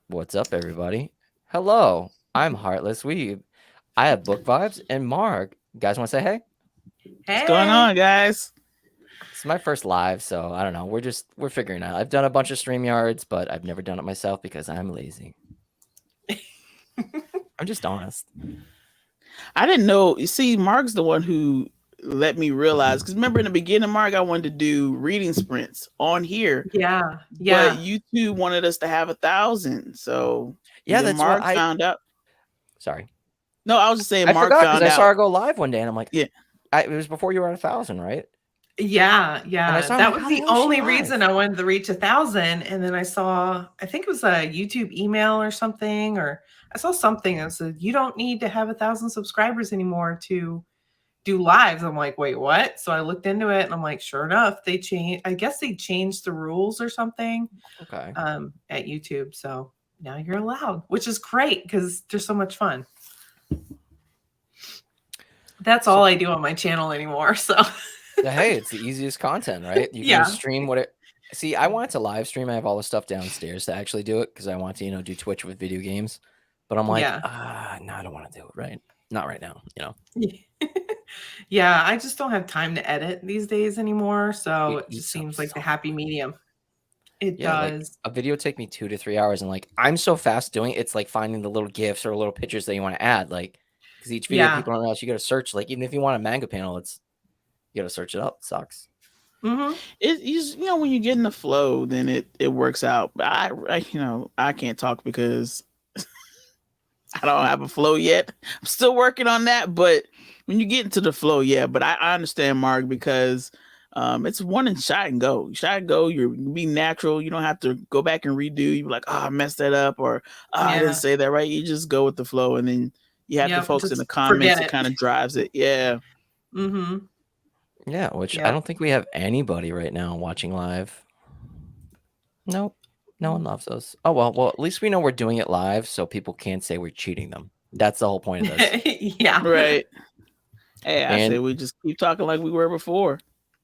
What's up, everybody? Hello, I'm Heartless Weeb. I have Book Vibes and Marg. You guys want to say hey? What's going Hey. on, guys? It's my first live, so I don't know. We're figuring it out. I've done a bunch of StreamYards, but I've never done it myself because I'm lazy. I'm just honest. I didn't know. You see, Mark's the one who let me realize. Because remember in the beginning, Mark, I wanted to do reading sprints on here, Yeah. but Yeah. YouTube wanted us to have 1,000. So Yeah, then that's what Mark found out. Sorry, No, I was just saying I Mark forgot because found I saw out. her go live one day, and I'm like, Yeah. it was before you were at 1,000, right? Yeah. And I Yeah. saw, I'm That like, was how the the hell is she only live? reason I wanted to reach 1,000. And then I think it was a YouTube email or something, or I saw something that said, you don't need to have 1,000 subscribers anymore to do lives. I'm like, wait, what? So I looked into it and I'm like, sure enough, I guess they changed the rules or something Okay. at YouTube. So now you're allowed, which is great because they're so much fun. That's all I do on my channel anymore. So Hey, it's the easiest content, right? You can yeah. just stream what it. See, I wanted to live stream. I have all the stuff downstairs to actually do it because I want to, do Twitch with video games. But I'm like, Yeah. no, I don't want to do it. Right? Not right now. Yeah, I just don't have time to edit these days anymore. So It it just eats up seems like so the much happy time. medium. It Yeah, like does. a video take me 2 to 3 hours, and like I'm so fast doing it, it's like finding the little gifs or little pictures that you want to add. Like, because each video Yeah. people don't realize you got to search. Like, even if you want a manga panel, you got to search it up. It sucks. Mm-hmm. When you get in the flow, then it works out. But I can't talk because I don't have a flow yet. I'm still working on that, but when you get into the flow, yeah. But I understand, Mark, because it's one and shot and go. Shot and go, you be natural. You don't have to go back and redo. You be like, oh, I messed that up, or I didn't Yeah. say that right. You just go with the flow, and then you have the Yep. folks in the Just comments forget that it. kind of drives it. Yeah. Mm-hmm. Yeah, which I Yep. don't think we have anybody right now watching live. Nope. No one loves us. Oh, well, at least we know we're doing it live so people can't say we're cheating them. That's the whole point of this. Yeah. Right. Hey, I say And we just keep talking like we were before.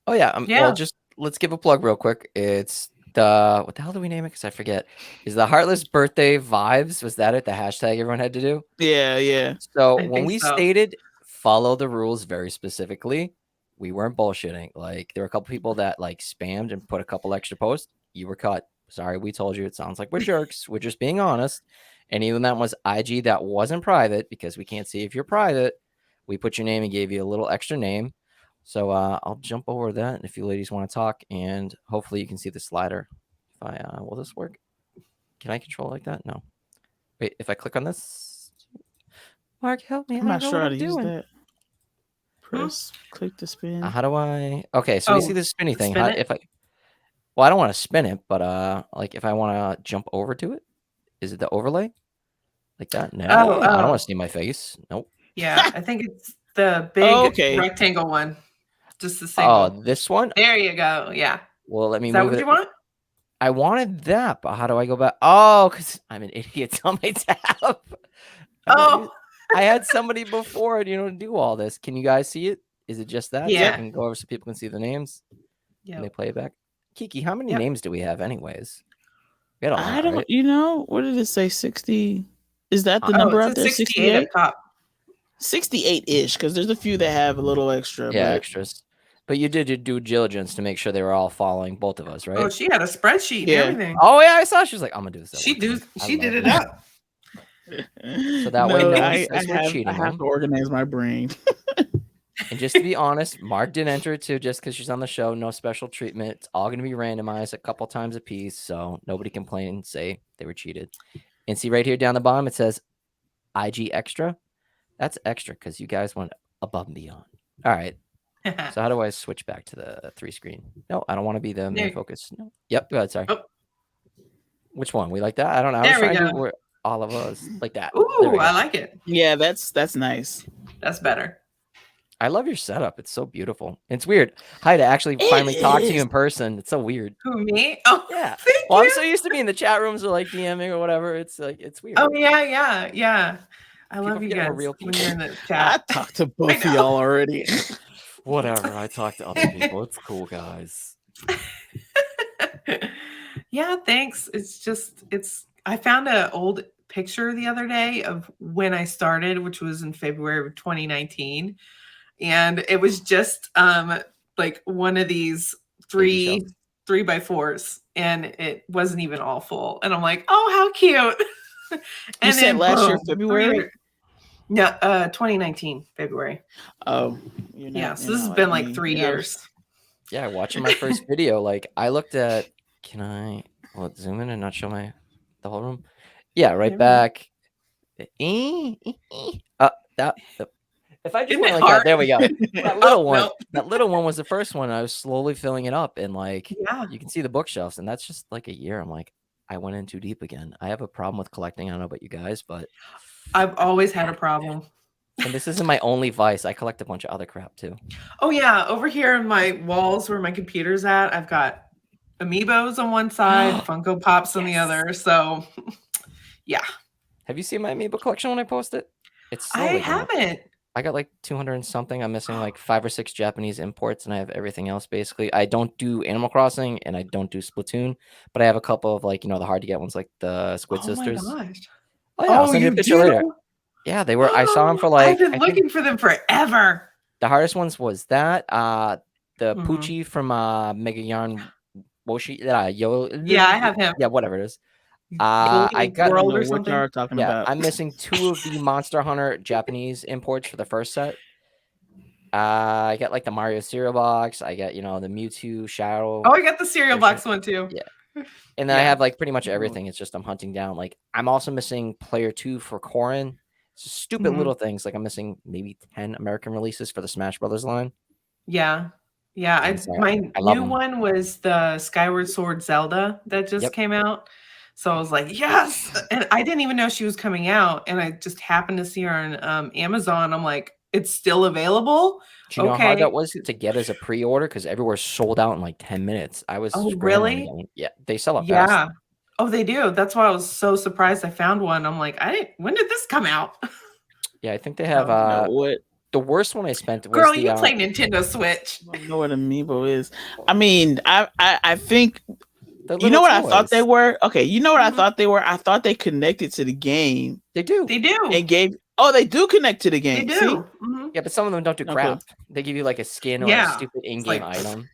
oh yeah, well, Yeah. just let's give a plug real quick. It's what the hell do we name it? Because I forget. Is the Heartless Birthday Vibes? Was that it? The hashtag everyone had to do? Yeah, yeah. So I when think we so. stated follow the rules very specifically, we weren't bullshitting. Like there were a couple people that like spammed and put a couple extra posts. You were cut. Sorry, we told you. It sounds like we're jerks. We're just being honest. And even that was IG that wasn't private because we can't see if you're private. We put your name and gave you a little extra name. So I'll jump over that if you ladies want to talk, and hopefully you can see the slider. If I will this work? Can I control it like that? No. Wait, if I click on this, Mark, help me! I I'm don't not know sure what how I'm to use doing. that. Press click to spin. How do I? Okay, so we see Oh, this spinny thing. spin How it. if I? Well, I don't want to spin it, but like if I want to jump over to it, is it the overlay like that? No, Oh, I don't want oh. to see my face. Nope. Yeah. I think it's the Oh, big okay. rectangle one. Just the Oh, single. this one. There you go. Yeah. Well, let me Is that move what it. you want? I wanted that, but how do I go back? Oh, because I'm an idiot. It's on my tab. I'm not Oh, used. I had somebody before, do all this. Can you guys see it? Is it just that? So I Yep. yeah. can go over so people can see the names and they Yep. play it back. Kiki, how many Yep. names do we have, anyways? We had a I lot, don't, right? what did it say? 60? Is that the I, Oh, number it out says there? 68 up 68? top. 68 ish, because there's a few that have a little extra, yeah, but extras. But you did your due diligence to make sure they were all following both of us, Oh, right? she had a spreadsheet and yeah. everything. Oh yeah, I saw. She was like, "I'm gonna do this at She work." I'm do like, "I she did love it you." up. So that way, No, no one I says we're have I cheating have them. to organize my brain. And just to be honest, Mark didn't enter it too, just because she's on the show. No special treatment. It's all gonna be randomized a couple times a piece, so nobody complain and say they were cheated. And see right here down the bottom, it says IG extra. That's extra because you guys went above and beyond. All right. So how do I switch back to the 3 screen? No, I don't want to be the main There, focus. No. Yep. Go ahead. Sorry. oh, Which one? We like that? I don't know. I was there we trying to go. do where all of us like that. There Ooh, we go. I like it. Yeah, that's nice. That's better. I love your setup. It's so beautiful. It's weird. Hi to actually It finally talk to you is. in person. It's so weird. Who, me? Oh, Yeah. thank Well, I'm you. so used to being in the chat rooms or like DMing or whatever. It's like it's weird. Oh, yeah, yeah, yeah. I People love you forget we're guys real when you're people. in the I chat. talked to I both of know. y'all already. Whatever. I talk to other people. It's cool, guys. Yeah, thanks. It's just I found an old picture the other day of when I started, which was in February of 2019. And it was just like one of these Baby 3x4s, and it wasn't even all full. And I'm like, oh, how cute. You And said then last year boom, February? No, 2019 February. Oh, Yeah, so this has been like 3 years. Yeah, watching my first video, like I looked at. Can I zoom in and not show the whole room? Yeah, right back. That. If I just Isn't went it like hard? that, there we go. That Oh, little one, no. that little one was the first one. I was slowly filling it up, and like Yeah. you can see the bookshelves, and that's just like a year. I'm like, I went in too deep again. I have a problem with collecting. I don't know about you guys, but I've always had a problem. and this isn't my only vice. I collect a bunch of other crap too. Oh yeah, over here on my walls where my computer's at, I've got amiibos on one side, Funko Pops on the other. So yeah. Have you seen my amiibo collection when I post it? It's I slowly going up. haven't. I got like 200 and something. I'm missing like 5 or 6 Japanese imports, and I have everything else basically. I don't do Animal Crossing and I don't do Splatoon, but I have a couple of like, the hard to get ones like the Squid Oh my Sisters. gosh. Oh yeah, I'll send you a you picture later. do? Yeah, they were. I saw them for like. I've been I think looking for them forever. the hardest ones was that the Mhm. Poochie from Mega Yarn Woshi. Yeah, I have him. Yeah, whatever it is. Golden I got World or what something. y'all are talking Yeah, about. I'm missing 2 of the Monster Hunter Japanese imports for the first set. I get like the Mario cereal box. I get the Mewtwo Shadow. Oh, I got the cereal version. box one too. Yeah. And then I Yeah. have like pretty much everything. It's just I'm hunting down. Like I'm also missing Player 2 for Corrin. It's stupid Mhm. little things. Like I'm missing maybe 10 American releases for the Smash Brothers line. Yeah. Yeah. I'm sorry, My I love new 'em. one was the Skyward Sword Zelda that just Yep. came out. So I was like, yes. And I didn't even know she was coming out. And I just happened to see her on Amazon. I'm like, it's still available. Do you know how hard Okay. that was to get as a pre-order? Because everywhere's sold out in like 10 minutes. I was Oh, scrambling really? again. Yeah, they sell up fast. Yeah. Oh, they do. That's why I was so surprised I found one. I'm like, when did this come out? Yeah, I think they have what? the worst one I spent was Girl, the you play Nintendo Switch. I don't know what amiibo is. I mean, I think the you know little what I thought toys. they were? Okay, you know what I Mhm. thought they were? I thought they connected to the game They do. They do. and gave. Oh, they do connect to the They game. do. See? Mhm. Yeah, but some of them don't do Okay. crap. They give you like a skin or a Yeah. stupid It's in-game like- item.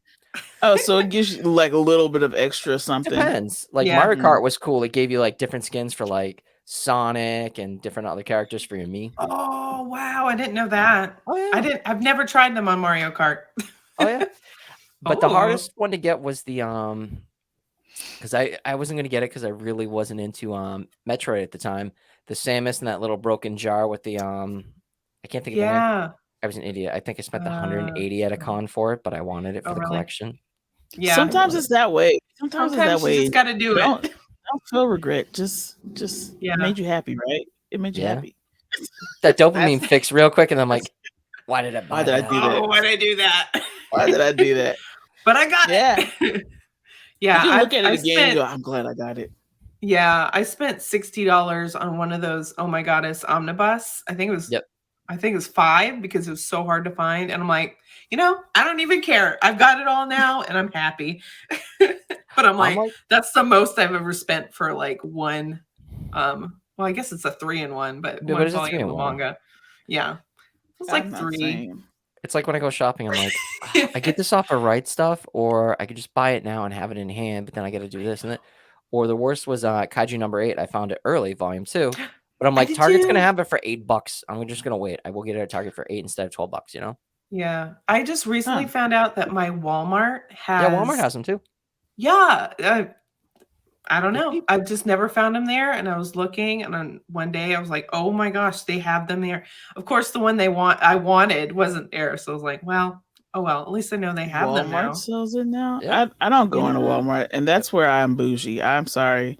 Oh, so it gives you like a little bit of extra something. Depends. Like Yeah. Mario Kart was cool. It gave you like different skins for like Sonic and different other characters for your Mii. Oh wow, I didn't know that. Oh yeah. I've never tried them on Mario Kart. Oh yeah. But the Oh. hardest one to get was the because I wasn't gonna get it because I really wasn't into Metroid at the time. The Samus in that little broken jar with the I can't think of the name. Yeah. I was an idiot. I think I spent the 180 at a con for it, but I wanted it for Oh, the really? collection. Yeah. Sometimes it's that way. Sometimes it's that Sometimes you way. just got to do Don't, it. don't feel regret. Just Yeah. it made you happy, right? It made you Yeah. happy. That dopamine fix real quick, and I'm like, why did I buy Why did I that? do that? Oh, why did I do that? Why did I do that? But I got Yeah. it. Yeah. You look at it I again and spent, go, I'm glad I got it. yeah, I spent $60 on one of those Oh My Goddess omnibus. I think it was Yep. I think it was 5 because it was so hard to find. And I'm like, I don't even care. I've got it all now and I'm happy. But I'm like, that's the most I've ever spent for like one. Well, I guess it's a 3-in-1, but Yeah, one but it's a volume of 3-in-1. manga. Yeah. It's like I'm not 3. saying. It's like when I go shopping, I'm like, I get this off of Right Stuff, or I could just buy it now and have it in hand, but then I got to do this and that. Or the worst was Kaiju number 8. I found it early, volume 2. But I'm like, Target's gonna have it for $8. I'm just gonna wait. I will get it at Target for 8 instead of $12. Yeah. I just recently found out that my Walmart has. Yeah, Walmart has them too. Yeah. I don't know. I've just never found them there. And I was looking, and then one day I was like, oh my gosh, they have them there. Of course, the one I wanted wasn't there. So I was like, well, at least I know they have them now. Walmart sells it now. Yeah. I don't go into Walmart, and that's where I'm bougie. I'm sorry,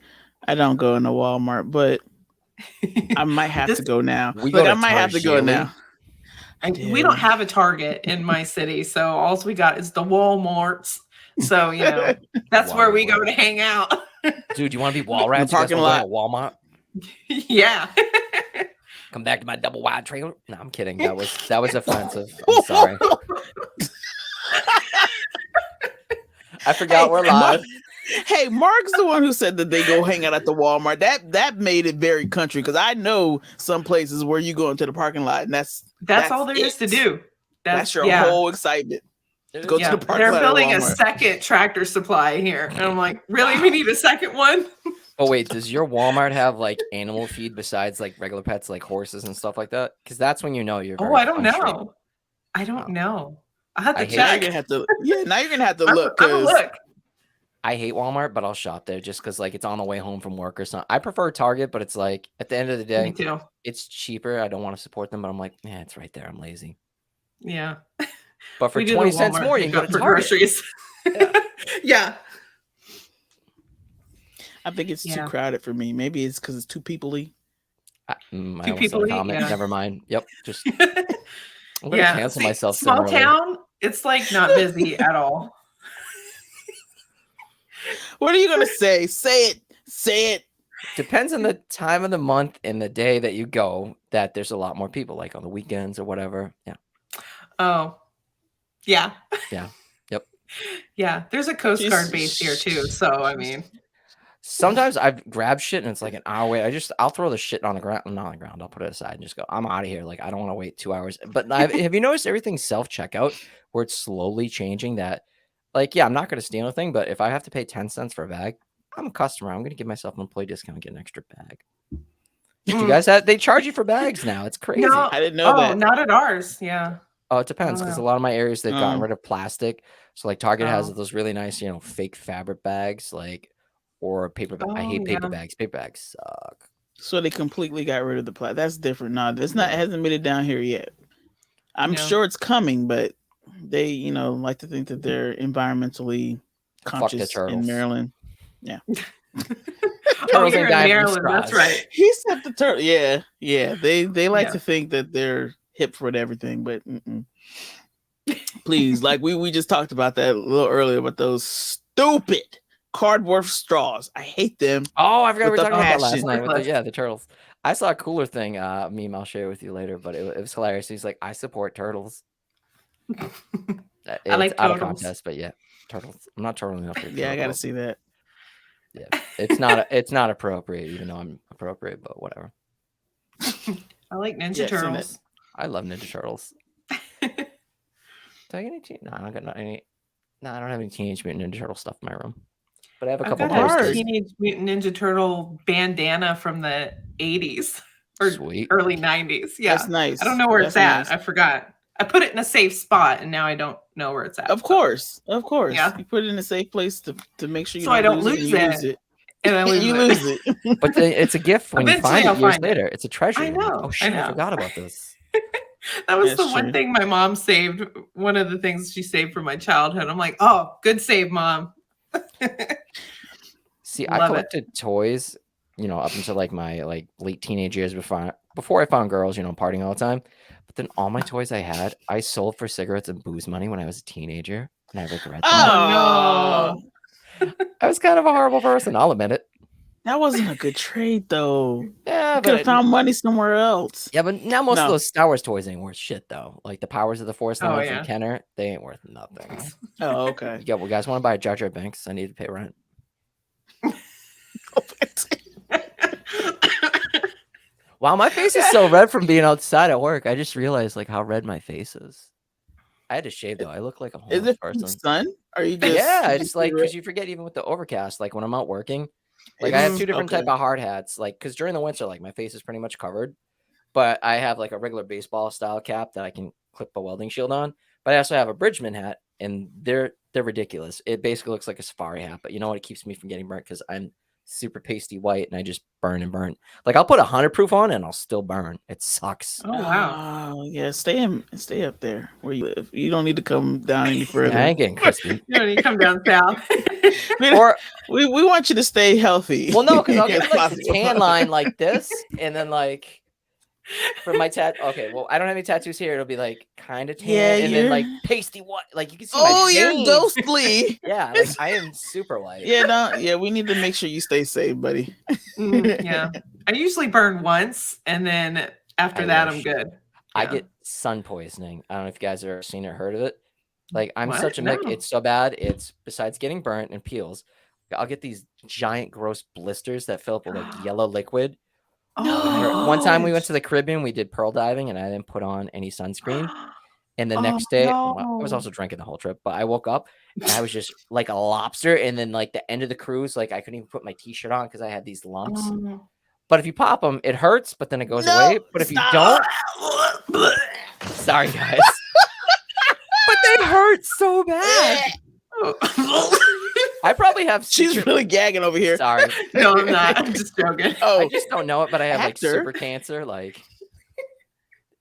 I don't go into Walmart, but I might have to go now. I might have to go now. We don't have a Target in my city, so all we got is the Walmarts. So that's where we go to hang out. Dude, you want to be wall rats? Parking lot at Walmart. Yeah. Come back to my double wide trailer. No, I'm kidding. That was offensive. I'm sorry. I forgot we're live. Hey, Mark's the one who said that they go hang out at the Walmart. That made it very country because I know some places where you go into the parking lot and that's all there is to it. do. That's your yeah. whole excitement. Go to the parking They're lot. building at a Walmart. second Tractor Supply here. And I'm like, really? We need a second one? Oh wait, does your Walmart have like animal feed besides like regular pets like horses and stuff like that? Because that's when you know you're very Oh, I don't country. know. I don't Oh. know. I have to I hate- Now check. you're gonna have to. Yeah, now you're gonna have to I'm look gonna because look. I hate Walmart, but I'll shop there just because like it's on the way home from work or something. I prefer Target, but it's like at the end of the day, Me too. it's cheaper. I don't want to support them, but I'm like, yeah, it's right there. I'm lazy. Yeah. But for We do the 20 cents Walmart more, you can go to pickup for Target. groceries. Yeah. Yeah. I think it's too Yeah. crowded for me. Maybe it's because it's too people-y. I Two almost said a people-y, comment. yeah. Never mind. Yep. Just I'm gonna cancel see, myself small sooner or later. town, it's like not busy at all. What are you gonna say? Say it. Say it. Depends on the time of the month and the day that you go that there's a lot more people, like on the weekends or whatever. Yeah. Oh. Yeah. Yeah. Yep. Yeah. There's a Coast Guard base here too. So I mean, Sometimes I've grabbed shit and it's like an hour wait. I'll throw the shit on the ground. Not on the ground. I'll put it aside and just go, I'm out of here. Like, I don't want to wait 2 hours. But have you noticed everything's self-checkout where it's slowly changing that? Like, yeah, I'm not going to steal anything, but if I have to pay 10 cents for a bag, I'm a customer. I'm going to give myself an employee discount and get an extra bag. Did you guys have, they charge you for bags now. It's crazy. no, I didn't know that. not at ours. Yeah. Oh, it depends because a lot of my areas they've gotten rid of plastic. So like Target has those really nice, fake fabric bags, like or paper. I hate paper bags. Paper bags suck. So they completely got rid of the plastic. That's different. No, it's not. It hasn't made it down here yet. I'm sure it's coming, but they, like to think that they're environmentally conscious in Maryland. Yeah. Turtles ain't dying from straws. That's right. He said the turtle. Yeah, yeah. They like to think that they're hip with everything, but please, like we just talked about that a little earlier, about those stupid cardboard straws. I hate them. Oh, I forgot we were talking about that last night with the turtles. I saw a cooler thing meme I'll share with you later, but it was hilarious. He's like, I support turtles. I like out turtles. of contest, but yeah, turtles. I'm not turtling enough. Yeah, I gotta see that. Yeah, it's not appropriate, even though I'm appropriate, but whatever. I like Ninja Turtles. I love Ninja Turtles. Do I get any? No, I don't got any. No, I don't have any Teenage Mutant Ninja Turtle stuff in my room. But I have a couple posters. Teenage Mutant Ninja Turtle bandana from the 80s or early 90s. Yeah, that's nice. I don't know where it's at. I forgot. I put it in a safe spot, and now I don't know where it's at. Of course. Yeah, you put it in a safe place to make sure you don't lose it. And I lose it. But it's a gift when you find it years later. It's a treasure. I know. Oh shit! I forgot about this. That was the one thing my mom saved. One of the things she saved from my childhood. I'm like, oh, good save, Mom. See, I collected toys, up until like my late teenage years before I found girls, partying all the time. But then all my toys I had, I sold for cigarettes and booze money when I was a teenager, and I regret that. Oh no! I was kind of a horrible person. I'll admit it. That wasn't a good trade, though. Yeah, you could have found money somewhere else. Yeah, but now most of those Star Wars toys ain't worth shit, though. Like the Powers of the Force line from Kenner, they ain't worth nothing. Oh, okay. Yeah, well, guys want to buy a Jar Jar Binks? I need to pay rent. Wow, my face is so red from being outside at work. I just realized how red my face is. I had to shave though. I look like a homeless person. Sun? Are you just? Yeah, it's because you forget even with the overcast. Like when I'm out working, I have two different type of hard hats. Like because during the winter, my face is pretty much covered, but I have a regular baseball style cap that I can clip a welding shield on. But I also have a Bridgman hat, and they're ridiculous. It basically looks like a safari hat, but you know what? It keeps me from getting burnt because I'm super pasty white and I just burn and burn. I'll put 100 proof on and I'll still burn. It sucks. Oh wow. Oh yeah, stay up there where you live. You don't need to come down any further. Yeah, I ain't getting crispy. You don't need to come down south. Or we want you to stay healthy. Well, no, because I'll get the tan line like this, and then for my tattoo. Okay, well, I don't have any tattoos here. It'll be kind of tan, and then pasty white. You can see. Oh, you're ghostly. Yeah, I am super white. Yeah, no, yeah. We need to make sure you stay safe, buddy. Yeah, I usually burn once, and then after that, I'm good. I get sun poisoning. I don't know if you guys have ever seen or heard of it. I'm such a Mick. It's so bad. It's besides getting burnt and peels. I'll get these giant gross blisters that fill up with like yellow liquid. Oh, One time we went gosh. to the Caribbean, we did pearl diving, and I didn't put on any sunscreen. And the Oh, next day, well, I was no. also drinking the whole trip, but I woke up and I was just like a lobster. And then like the end of the cruise, like I couldn't even put my t-shirt on because I had these lumps. Oh. But if you pop them, it hurts, but then it goes away. But if you don't, sorry guys, but they hurt so bad. I probably have. She's really gagging over here. Sorry, No, I'm not. I'm just joking. Oh, I just don't know it, but I have like Actor. super cancer. Like,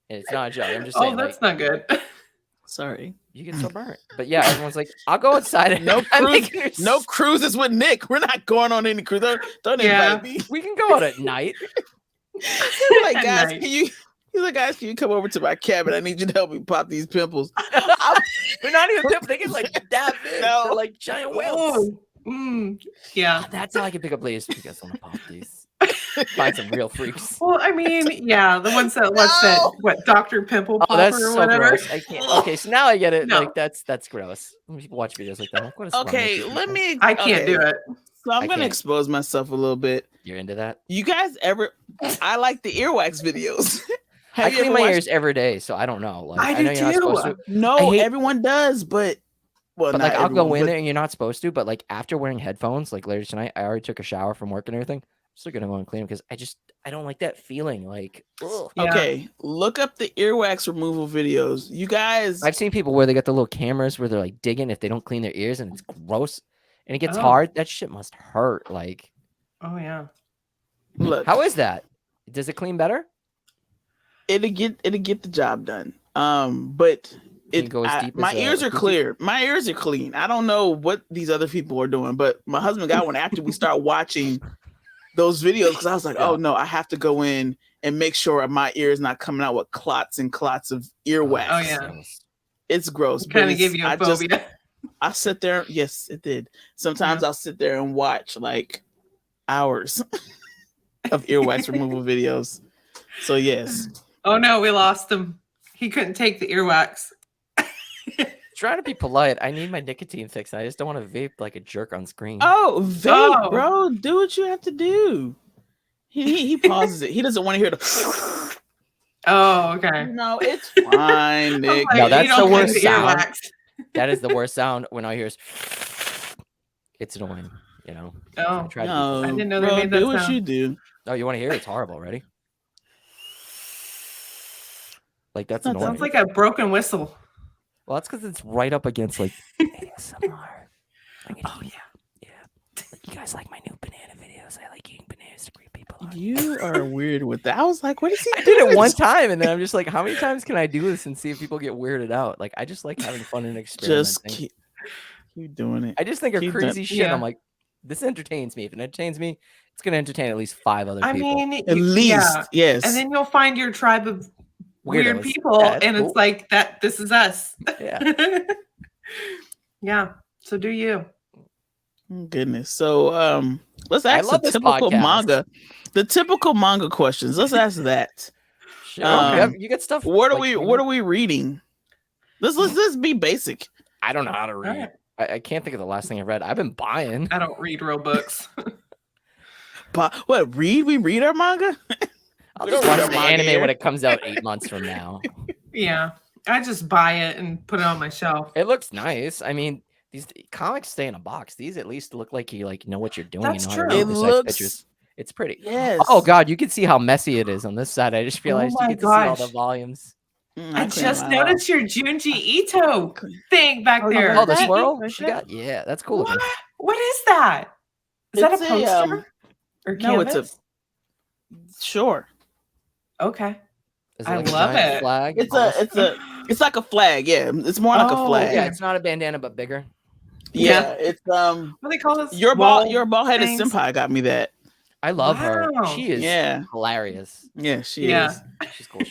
and it's not a joke. I'm just saying. Oh, that's like, not good. sorry. you get so burnt. But yeah, everyone's like, I'll go outside. And No I'm cruise, making her no cruises with Nick. We're not going on any cruise. Don't invite me. We can go out at night. He's like, At guys, night. can you? He's like, guys, can you come over to my cabin? I need you to help me pop these pimples. They're not even pimples. They get like that big. No. They're like giant whales. Oh, yeah. That's how I can pick up ladies because I want to pop these. Find some real freaks. Well, I mean, yeah, the ones that what's that? What Dr. Pimple Popper Oh, that's or so whatever? gross. I can't. Okay, so now I get it. No. Like that's gross. When people watch videos like that, I'm like, what is wrong with Okay, you let people? me. I can't do it. So I'm I gonna can't. expose myself a little bit. You're into that? You guys ever? I like the earwax videos. I Have you clean ever my watched? ears every day, so I don't know. Like I I know do you're not supposed too. to. No, I hate- everyone does, but well, But not like I'll go everyone, in but- there and you're not supposed to. But like after wearing headphones, like later tonight, I already took a shower from work and everything. I'm still gonna go and clean them because I don't like that feeling. Like, ugh. Yeah. Okay, look up the earwax removal videos. You guys, I've seen people where they got the little cameras where they're like digging if they don't clean their ears and it's gross and it gets Oh. hard. That shit must hurt. Like, Oh yeah. look. how is that? Does it clean better? It'll get the job done. But Can you go as deep my as, ears are Cookie? clear. My ears are clean. I don't know what these other people are doing, but my husband got one after we start watching those videos because I was like, oh no, I have to go in and make sure my ear is not coming out with clots and clots of earwax. Oh, yeah. gross. It's gross. Kind but of give you a I phobia. I sit there. Yes, it did. Sometimes I'll sit there and watch like hours of earwax removal videos. So yes. Oh no, we lost him. He couldn't take the earwax. Trying to be polite. I need my nicotine fix. I just don't want to vape like a jerk on screen. Oh, vape, Oh. bro. Do what you have to do. He pauses it. He doesn't want to hear the. Oh, okay. No, it's fine, Nick. Like, No, you that's don't the get worst sound. earwax. That is the worst sound when I hear is. It's annoying, you know. Oh, I try to be No, I didn't know they bro, made that do what sound. you do. Oh, you want to hear it? It's horrible. Ready? Like that's That annoying. sounds like a broken whistle. Well, that's because it's right up against like ASMR. Oh yeah. Yeah. You guys like my new banana videos? I like eating bananas to creep people out. You are weird with that. I was like, what is he I did doing? it one time, and then I'm just like, how many times can I do this and see if people get weirded out? Like, I just like having fun and experimenting. Just keep doing it. I just think of keep crazy that- shit. Yeah. I'm like, this entertains me. If it entertains me, it's gonna entertain at least 5 other I people. mean, At least, yeah. yes. And then you'll find your tribe of weird Weirdos. people, Yeah, that's and cool. it's like that. This is us. Yeah. Yeah. So do you? Goodness. So let's I ask love the this typical podcast. manga. The typical manga questions. Let's ask that. Sure. You get stuff. What are like, we reading? Let's be basic. I don't know how to read. Alright. I can't think of the last thing I read. I've been buying. I don't read real books. But what we read our manga? I'll We just don't read watch the manga anime here. when it comes out 8 months from now. Yeah. I just buy it and put it on my shelf. It looks nice. I mean, these comics stay in a box. These at least look like you like know what you're doing. That's and know how to true. read It precise looks- pictures. It's pretty. Yes. Oh god, you can see how messy it is on this side. I just realized my you get to see all gosh. the volumes. I just noticed your Junji Ito thing back Oh, there. yeah. Oh, the that- swirl? right She there? got that's cool What? looking. What is that? Is that a It's a, poster? Or no, it's a- canvas? Sure. Okay. Is I like a love giant it. Flag? It's like a flag. Yeah, it's more like a Oh, flag. Yeah, it's not a bandana but bigger. Yeah, it's What do they call this? your Wall bald headed things? senpai got me that. I love her. Wow. She is Yeah. hilarious. Yeah, she Yeah. is. She's cool.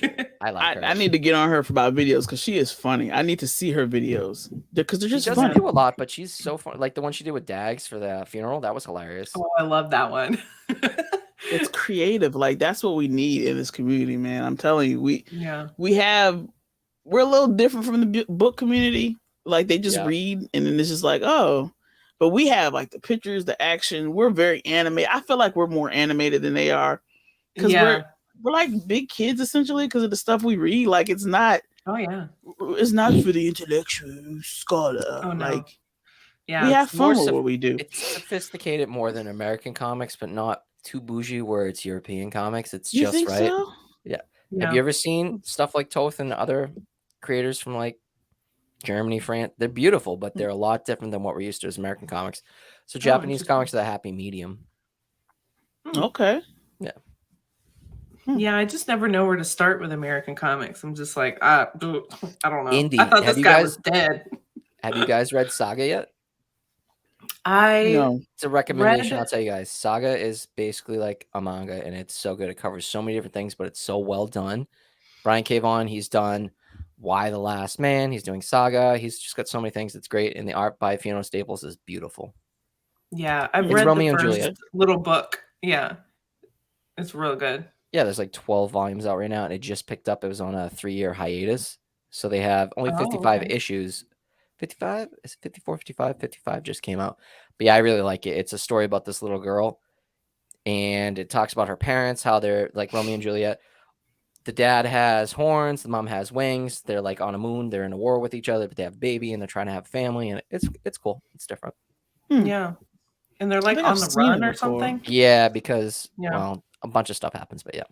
I like her. I need to get on her for about videos because she is funny. I need to see her videos because they're She just doesn't funny. do a lot, but she's so fun. Like the one she did with Dags for the funeral, that was hilarious. Oh, I love that one. It's creative. Like that's what we need in this community, man. I'm telling you, Yeah. we're a little different from the book community. Like they just Yeah. read and then it's just like, oh, but we have like the pictures, the action. We're very animated. I feel like we're more animated than they are because we're like big kids essentially because of the stuff we read. Like it's not. Oh yeah. It's not for the intellectual scholar. Oh no. Like Yeah. we have It's more fun with what we do. It's sophisticated more than American comics, but not too bougie where it's European comics. It's You just think right. so? Yeah. Yeah. Have you ever seen stuff like Toth and other creators from like Germany, France? They're beautiful, but they're a lot different than what we're used to as American comics. So Japanese interesting. comics are the happy medium. Okay. Yeah. Yeah, I just never know where to start with American comics. I'm just like, I don't know. Indie. I thought Have this you guy guys- was dead. Have you guys read Saga yet? No. It's a recommendation. I'll tell you guys. Saga is basically like a manga, and it's so good. It covers so many different things, but it's so well done. Brian K. Vaughan, he's done Why the Last Man. He's doing Saga. He's just got so many things. It's great, and the art by Fiona Staples is beautiful. Yeah, I've It's read Romeo the and first Juliet. little book. Yeah, it's real good. Yeah, there's like 12 volumes out right now, and it just picked up. It was on a 3-year hiatus, so they have only 55 okay. issues. 55? Is it 54, 55? 55 just came out. But yeah, I really like it. It's a story about this little girl, and it talks about her parents, how they're like Romeo and Juliet. The dad has horns, the mom has wings. They're like on a moon. They're in a war with each other, but they have a baby, and they're trying to have a family, and it's cool. It's different. Yeah, and they're like think on I've the seen run it or before. something. Yeah, because Yeah. well, a bunch of stuff happens, but yeah.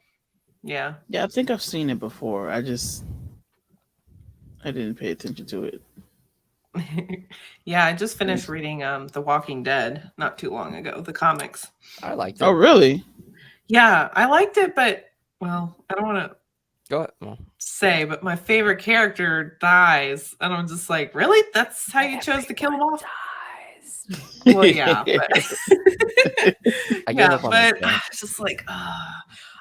Yeah. Yeah, I think I've seen it before. I didn't pay attention to it. Yeah, I just finished reading The Walking Dead not too long ago, the comics. I liked it. Oh, really? Yeah, I liked it, but well, I don't want to Go ahead. Well, say, but my favorite character dies, and I'm just like, really? That's how you chose to kill him off? Well, yeah, but I gave yeah, up on but this guy. it's just like,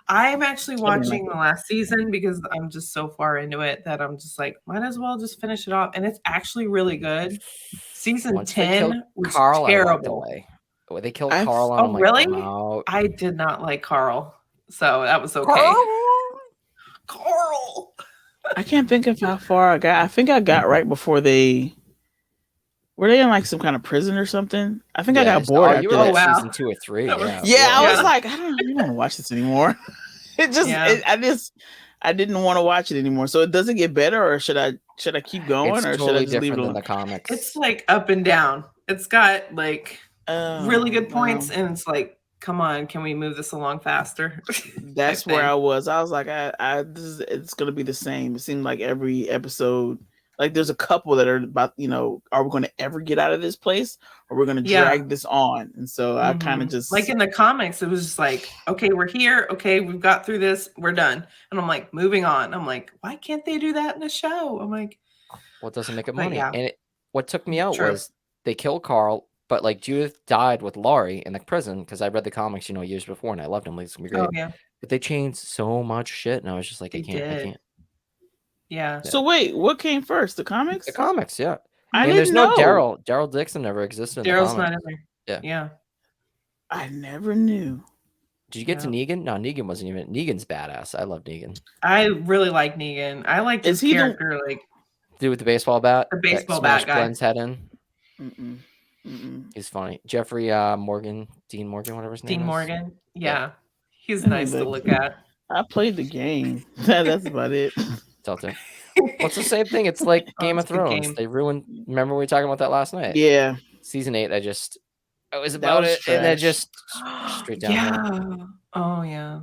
I'm actually watching the last season because I'm just so far into it that I'm just like, might as well just finish it off, and it's actually really good. Season Once they killed 10 was Carl, I walked terrible. away. When they killed I've- Carl, Oh, I'm like, really? I'm out. I did not like Carl, so that was okay. Carl. I can't think of how far I got. I think I got right before they were they in like some kind of prison or something. I think I got bored. You were after like that. wow. season 2 or 3. That was- Yeah. Yeah, I Yeah. was like, I don't want to watch this anymore. It just, Yeah. I didn't want to watch it anymore. So it doesn't get better, or should I keep going, It's or should I totally just leave it different than alone? the comics. It's like up and down. It's got like really good well, points, and it's like, come on, can we move this along faster? That's type where thing. I was. I was like, it's gonna be the same. It seemed like every episode, like there's a couple that are about, are we going to ever get out of this place, or we're going to Yeah. drag this on? And so I kind of Mhm. just like in the comics, it was just like, okay, we're here. Okay, we've got through this. We're done. And I'm like, moving on. I'm like, why can't they do that in the show? I'm like, Well, it doesn't make it But money. yeah. And what took me out True. was they killed Carl, but like Judith died with Laurie in the prison because I read the comics, years before, and I loved them. Like, it's gonna be great. oh yeah, But they changed so much shit, and I was just like, I They can't. did. yeah. So wait, what came first? The comics? The comics, yeah. I mean, there's didn't no know. Daryl. Daryl Dixon never existed in Daryl's the not comics. in there. Yeah. Yeah. I never knew. Did you get to Negan? No, Negan wasn't even. Negan's badass. I love Negan. I really like Negan. I like Is his he the- character. Like, Dude with the baseball bat. The that baseball bat smashed guy. Glenn's head in. Mm-mm. Mm-mm. He's funny. Jeffrey Morgan, Dean Morgan, whatever his name Dean is. Morgan. Yeah. He's I nice to like look him. at. I played the game. That's about it. Telltale. Well, it's the same thing. It's like Oh, Game it's of a good Thrones. game. They ruined. Remember we were talking about that last night? Yeah. Season 8. I was about was it, and then trash. just straight down. Yeah. Oh yeah.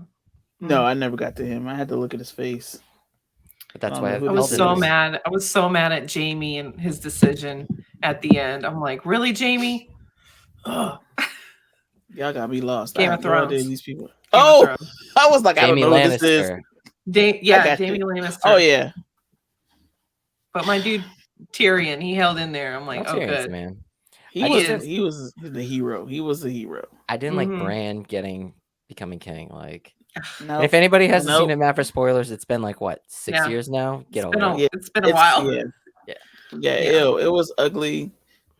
No, I never got to him. I had to look at his face. But that's I why don't know I who was this so is. mad. I was so mad at Jamie and his decision at the end. I'm like, really, Jamie? Ugh. Y'all got me lost. Game I of have no idea Thrones. who these people. Game of Oh, Thrones. I was like, I don't Jamie know who this is. Lannister. Yeah, got Jamie you. Lannister. Oh yeah. But my dude Tyrion, he held in there. I'm like, No, oh, Tyrion's the good. man. He I was just- he was the hero. He was the hero. I didn't like Mhm. Bran becoming king. Like, No, and if anybody hasn't Nope. seen it, Matt, for spoilers, it's been like what 6 Yeah. years now. Get It's over been, it. Yeah, it's been a while. Yeah. Yeah. Yeah, ew. It was ugly.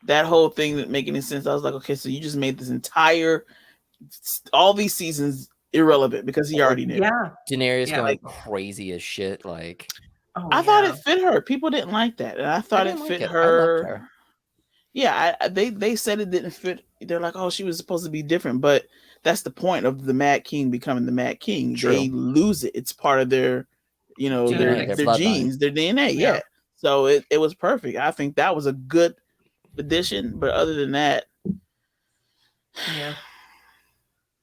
That whole thing didn't make any sense. I was like, okay, so you just made this entire all these seasons irrelevant because he already knew. Yeah. Daenerys Yeah, going crazy as shit. Like, Oh, I thought yeah. it fit her. People didn't like that, and I thought it didn't like fit it. I loved her. her. Yeah, they said it didn't fit. They're like, oh, she was supposed to be different, but that's the point of the Mad King becoming the Mad King. True. They lose it. It's part of their, DNA, their their bloodline. genes, their DNA. Yeah. So it was perfect. I think that was a good addition. But other than that, Yeah.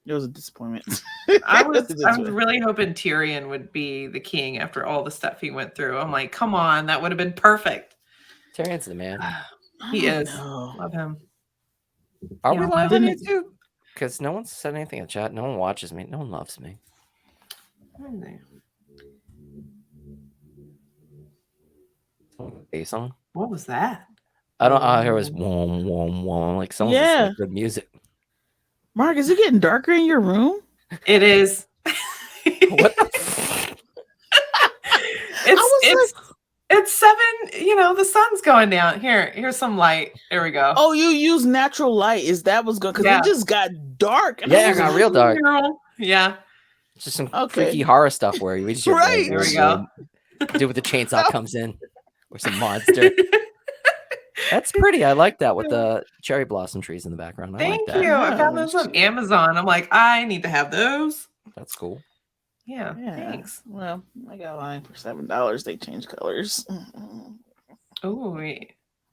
it was a disappointment. I was really hoping Tyrion would be the king after all the stuff he went through. I'm like, come on, that would have been perfect. Tyrion's the man. He is. know. Love him. Are Yeah, we live well, on didn't- YouTube? Because no one said anything in chat. No one watches me. No one loves me. Bass on. What was that? I don't. I hear it was wom wom wom. Like someone's Yeah. listening to good music. Mark, is it getting darker in your room? It is. What? It's 7. The sun's going down. Here's some light. There we go. Oh, you use natural light. Is that what's going? Because Yeah. it just got dark. and I Yeah, it was got like, real dark. Yeah. It's just some Okay. freaky horror stuff where we just Right. There we go. Dude with the chainsaw comes in, or some monster. That's pretty. I like that with the cherry blossom trees in the background. I Thank like that. you. I Yeah, found those on Amazon. I'm like, I need to have those. That's cool. Yeah. Yeah. Thanks. Well, I got mine for $7. They changed colors. Oh,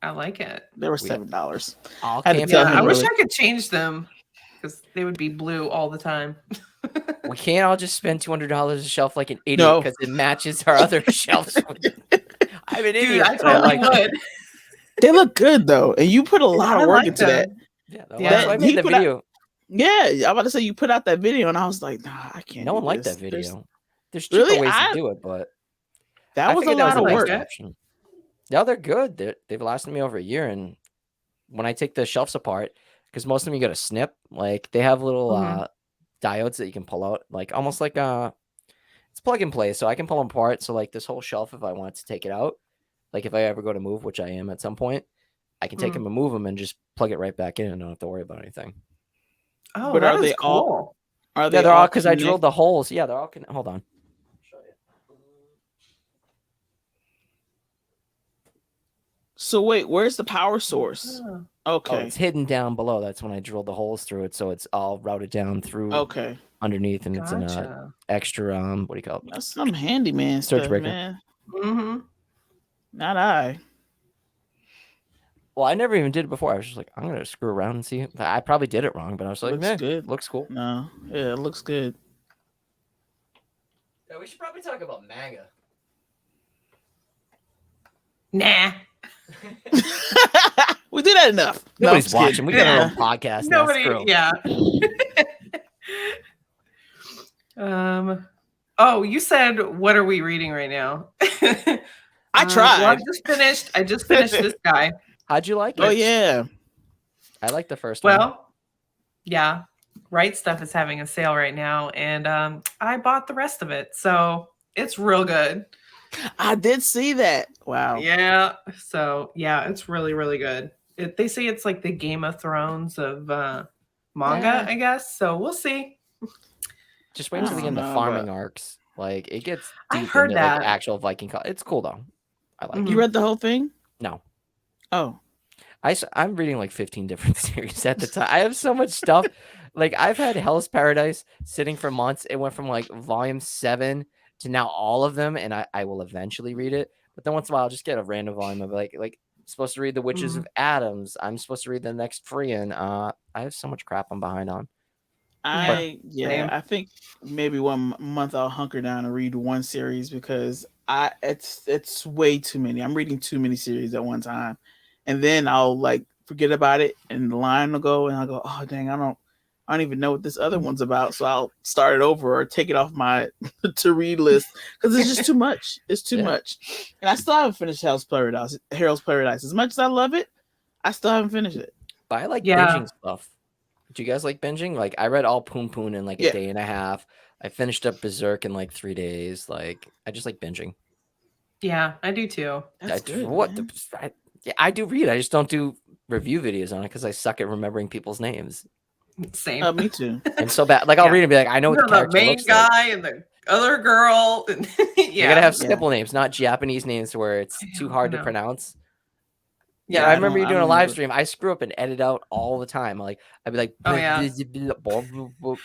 I like it. They were $7. All Had to camp tell Yeah, him I wish really- I could change them because they would be blue all the time. We can't all just spend $200 a shelf like an idiot No. because it matches our other shelves. I'm an Dude, idiot. I but I totally like it. would. They look good though, and you put a lot I of work like into that. them. Yeah, Yeah. that's why I He made the put out- video. Yeah, I'm about to say you put out that video, and I was like, nah, I can't. No do one liked this. that video. There's Really? cheaper ways I- to do it, but That I was a figured lot of like work. it. option. Yeah, they're good. They've lasted me over a year, and when I take the shelves apart, because most of them you got to snip, like they have little Mhm. diodes that you can pull out, like almost like it's plug and play, so I can pull them apart. So like this whole shelf, if I wanted to take it out, like if I ever go to move, which I am at some point, I can take them and move them and just plug it right back in and don't have to worry about anything. Oh, But that are is they all- cool. Are Yeah, they're all because I connected? drilled the holes. Yeah, they're all hold on. So wait, where's the power source? Oh. Oh, Okay. it's hidden down below. That's when I drilled the holes through it, so it's all routed down through Okay. underneath, and it's an Gotcha. extra what do you call it? That's some handyman Search stuff, breaker. man. Mm-hmm. Not I. Well, I never even did it before. I was just like, I'm gonna screw around and see. I probably did it wrong, but I was like, Looks man, good. looks cool. No. Yeah, it looks good. Yeah, we should probably talk about manga. Nah. We did that enough. No, I'm Nobody's just kidding. watching. We got Yeah. our own podcast. now. Nobody. Screw 'em. Yeah. Oh, you said, what are we reading right now? I tried. Well, I just finished this guy. How'd you like it? Oh yeah. I like the first one. Well, yeah. Right Stuff is having a sale right now, and I bought the rest of it, so it's real good. I did see that. Wow. Yeah. So yeah, it's really, really good. They say it's like the Game of Thrones of manga, Yeah. I guess. So we'll see. Just wait until they get into No, farming but- arcs. Like it gets I've deep heard into like that. actual Viking. It's cool though. I like Mhm. it. You read the whole thing? No. Oh. I'm reading like 15 different series at the time. I have so much stuff. Like I've had Hell's Paradise sitting for months. It went from like volume 7 to now all of them, and I will eventually read it. But then once in a while, I'll just get a random volume of like I'm supposed to read the Witches of Adams. I'm supposed to read the next Freean. I have so much crap I'm behind on. I Same. I think maybe 1 month I'll hunker down and read one series because it's way too many. I'm reading too many series at one time, and then I'll like forget about it, and the line will go, and I'll go, oh dang, I don't even know what this other one's about, so I'll start it over or take it off my to read list because it's just too much. It's too Yeah. much, and I still haven't finished Hell's Paradise. As much as I love it, I still haven't finished it. But I like Yeah. binging stuff. Do you guys like binging? Like I read all Poon Poon in like a Yeah. day and a half. I finished up Berserk in like 3 days. Like I just like binging. Yeah, I do too. That's good. Man. I do read. I just don't do review videos on it because I suck at remembering people's names. Same. Me too. I'm so bad. Like I'll Yeah. read and be like, I know what the the character main looks like. guy and the other girl. And You gotta have Yeah. simple names, not Japanese names where it's too hard to No. pronounce. Yeah, I remember you I doing a don't live remember. stream. I screw up and edit out all the time. Like I'd be like, Oh, yeah. blah, blah, blah.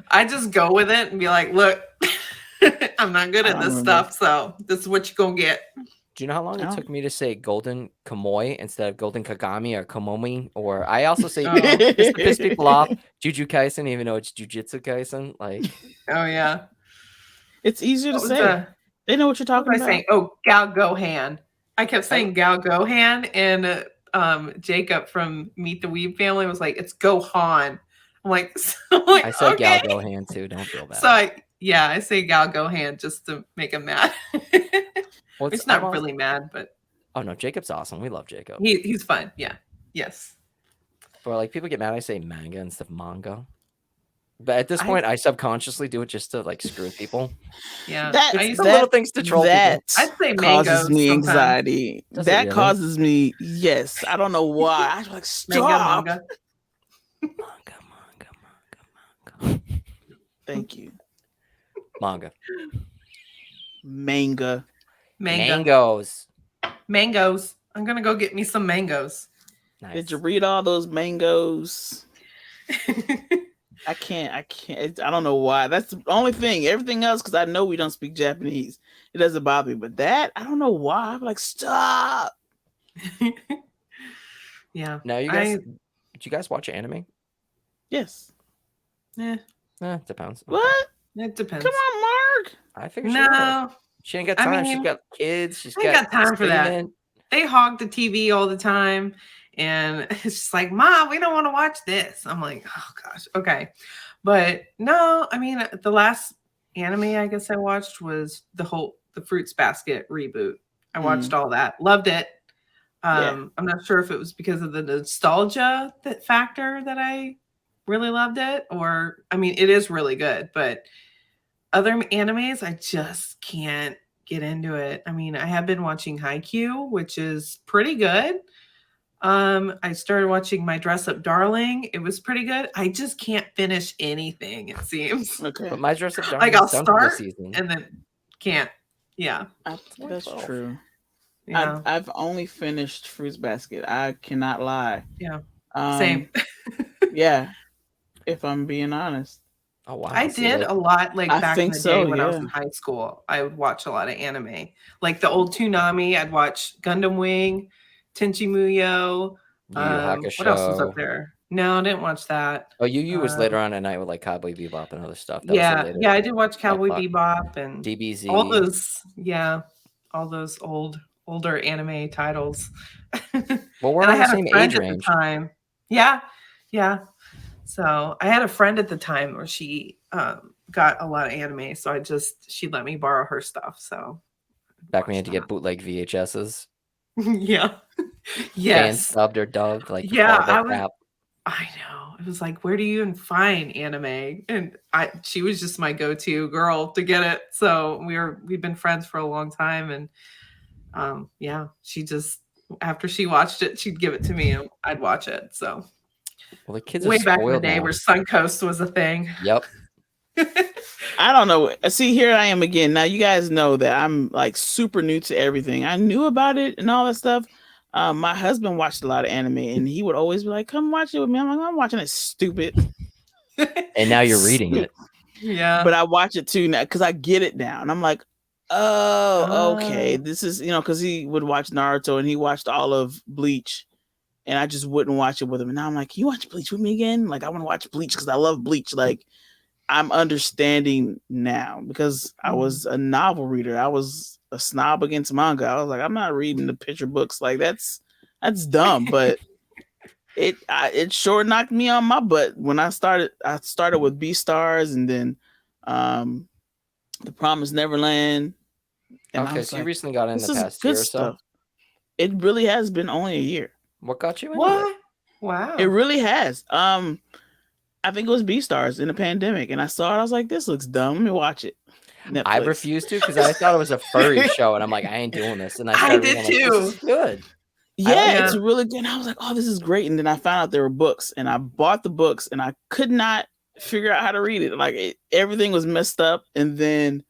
I just go with it and be like, look, I'm not good I at don't this remember. stuff, so this is what you're gonna get. Do you know how long it Oh. took me to say Golden Kamoi instead of Golden Kagami or Komomi? Or I also say Oh, just to piss people off, Juju Kaisen, even though it's Jujutsu Kaisen. Like, oh yeah. It's easier to What was say. They know what you're what talking was I about. saying? Oh, Gal Gohan. I kept saying Gal Gohan, and Jacob from Meet the Weeb family was like, it's Gohan. I'm like, I said okay. Gal Gohan too. Don't feel bad. So I say Gal Gohan just to make him mad. Well, It's not really mad, but oh no, Jacob's awesome. We love Jacob. he's fun. Yeah. Yes. But like people get mad, I say manga instead of manga. But at this point, I subconsciously do it just to like screw with people. Yeah. It's the little things to troll people. I'd say causes mangoes me sometimes. anxiety. Does it That really? causes me. Yes, I don't know why. I'm like, stop. Manga. Manga. Thank you. Manga. Manga. Mangoes. Mangoes. I'm gonna go get me some mangoes. Nice. Did you read all those mangoes? I can't. I don't know why. That's the only thing. Everything else, because I know we don't speak Japanese, it doesn't bother me. But that, I don't know why. I'm like, stop. Yeah. Now, you guys, did you guys watch anime? Yes. Depends. What? It depends. Come on, Mark. I figured she would. No, She ain't got I time. She's mean, got kids. She's I ain't got time for that. streaming. they hog the TV all the time. And it's just like, Mom, we don't want to watch this. I'm like, oh gosh, okay. But no, I mean, the last anime I guess I watched was the Fruits Basket reboot. I watched all that. Loved it. I'm not sure if it was because of the nostalgia factor that I really loved it, or I mean, it is really good, but other animes, I just can't get into it. I mean, I have been watching Haikyuu, which is pretty good. I started watching My Dress Up Darling. It was pretty good. I just can't finish anything, it seems. Okay. But My Dress Up Darling Like I'll is done for the start season. and then can't. Yeah. That's true. Yeah. I've only finished Fruits Basket. I cannot lie. Yeah. Same. Yeah. If I'm being honest. Oh wow. I did a lot like I back in think the day so, when I was yeah. in high school. I would watch a lot of anime. Like the old Toonami, I'd watch Gundam Wing, Tenchi Muyo. Yu Yu Hakusho. What else was up there? No, I didn't watch that. Oh, Yu Yu was later on at night with like Cowboy Bebop and other stuff. That Yeah, was the later, yeah, I did watch Cowboy Fuck. Bebop and DBZ. all those older anime titles. Well, we're And on I the had same a friend age at range. the time. Yeah, yeah. So I had a friend at the time where she got a lot of anime. So she let me borrow her stuff. So Back when you had to get bootleg VHSs. yeah. Fan Yes. subbed or dubbed. Like Yeah, all that crap. I know. It was like, where do you even find anime? And she was just my go-to girl to get it. So we've been friends for a long time. And yeah, she just, after she watched it, she'd give it to me and I'd watch it. So Well, the kids way are back in the spoiled day now. where Suncoast was a thing. Yep. I don't know. See, here I am again. Now you guys know that I'm like super new to everything. I knew about it and all that stuff. My husband watched a lot of anime and he would always be like, come watch it with me. I'm like, I'm watching it, stupid. And now you're reading it. Yeah. But I watch it too now because I get it now. And I'm like, oh, okay. This is, because he would watch Naruto and he watched all of Bleach. And I just wouldn't watch it with him. And now I'm like, can you watch Bleach with me again? Like, I want to watch Bleach because I love Bleach. Like, I'm understanding now because I was a novel reader. I was a snob against manga. I was like, I'm not reading the picture books. Like, that's dumb. But it sure knocked me on my butt when I started with Beastars and then The Promised Neverland. And Okay, so you recently got in the past year or so. It really has been only a year. What got you into What? it? Wow. It really has. I think it was Beastars in the pandemic, and I saw it. I was like, "This looks dumb. Let me watch it." Netflix. I refused to because I thought it was a furry show, and I'm like, I ain't doing this. And I did reading, I'm like, this is good. Yeah, it's really good. And I was like, "Oh, this is great." And then I found out there were books, and I bought the books, and I could not figure out how to read it. Like everything was messed up, and then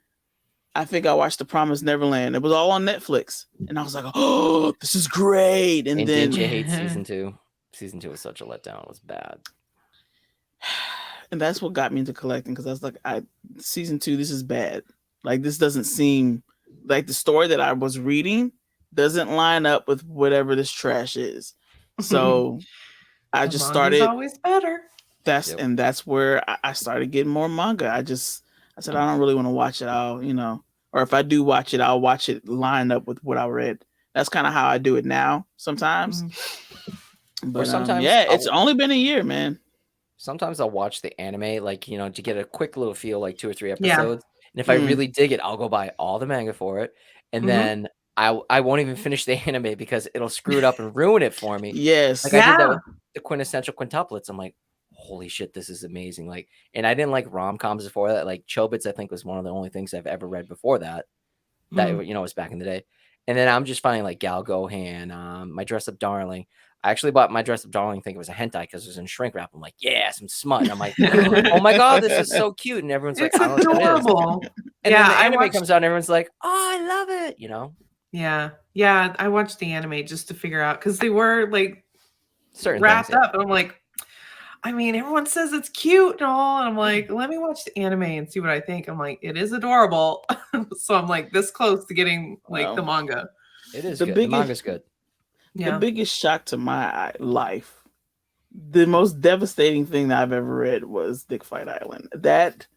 I think I watched The Promised Neverland. It was all on Netflix, and I was like, "Oh, this is great!" And then, did you hate season 2? Season 2 was such a letdown. It was bad. and that's what got me into collecting because I was like, season 2, this is bad. Like this doesn't seem like the story that I was reading doesn't line up with whatever this trash is. So I just started. Always better. That's where I started getting more manga. I said I don't really want to watch it. Or if I do watch it, I'll watch it lined up with what I read. That's kind of how I do it now sometimes. But sometimes, it's only been a year, man. Sometimes I'll watch the anime, like, to get a quick little feel, like 2 or 3 episodes. And if I really dig it, I'll go buy all the manga for it. And then I won't even finish the anime because it'll screw it up and ruin it for me. Yes. Like I did that with the quintessential quintuplets. I'm like, holy shit, this is amazing. Like, and I didn't like rom-coms before that. Like Chobits, I think, was one of the only things I've ever read before that. That was back in the day. And then I'm just finding like Gal Gohan, My Dress Up Darling. I actually bought My Dress Up Darling, think it was a hentai because it was in shrink wrap. I'm like, yeah, some smut. And I'm like, oh my god, this is so cute. And everyone's like, I don't know what it is. And then the anime comes out and everyone's like, oh, I love it. Yeah, I watched the anime just to figure out because they were like certain wrapped things, up. And I'm like, I mean, everyone says it's cute and all. And I'm like, let me watch the anime and see what I think. I'm like, it is adorable. So I'm like this close to getting like the manga. It is good. The manga's good. Yeah. The biggest shock to my life, the most devastating thing that I've ever read was Dick Fight Island. That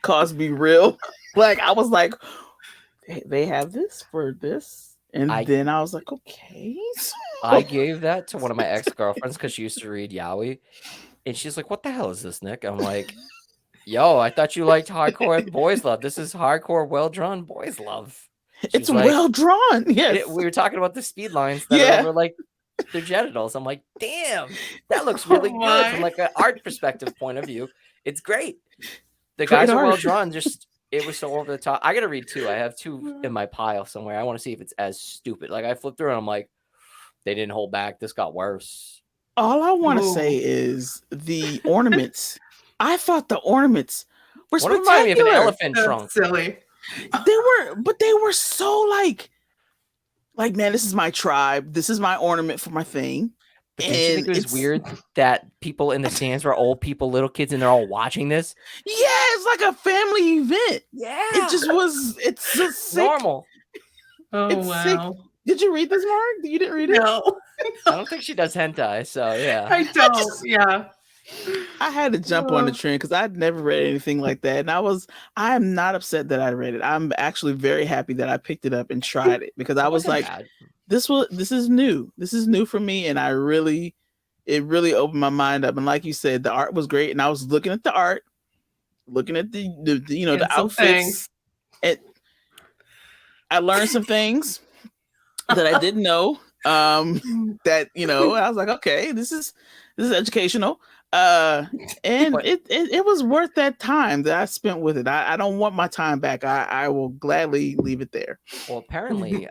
caused me real. Like I was like, they have this for this, and then I was like, okay. I gave that to one of my ex-girlfriends because she used to read yaoi, and she's like, "What the hell is this, Nick?" I'm like, "Yo, I thought you liked hardcore boys love. This is hardcore, well-drawn boys love." It's like, well drawn. Yes. We were talking about the speed lines that are over like their genitals. I'm like, damn, that looks really good from like an art perspective point of view. It's great. The guys are well drawn. Just it was so over the top. I gotta read 2. I have 2 in my pile somewhere. I want to see if it's as stupid. Like I flipped through and I'm like, they didn't hold back. This got worse. All I want to say is the ornaments. I thought the ornaments were spectacular. One reminded me of an elephant trunk. Silly. They were so like, man, this is my tribe. This is my ornament for my thing. But don't you think it was weird that people in the stands were old people, little kids, and they're all watching this? Yeah, it's like a family event. Yeah. It just was, it's just normal. Oh, wow. Sick. Did you read this, Mark? You didn't read it? No. I don't think she does hentai, so yeah. I don't, I had to jump on the trend because I'd never read anything like that. And I am not upset that I read it. I'm actually very happy that I picked it up and tried it because I was like, this is new. This is new for me. And it really opened my mind up. And like you said, the art was great. And I was looking at the art, looking at the outfits. And I learned some things that I didn't know. That, I was like, okay, this is educational. And it was worth that time that I spent with it. I don't want my time back. I will gladly leave it there. Well, apparently,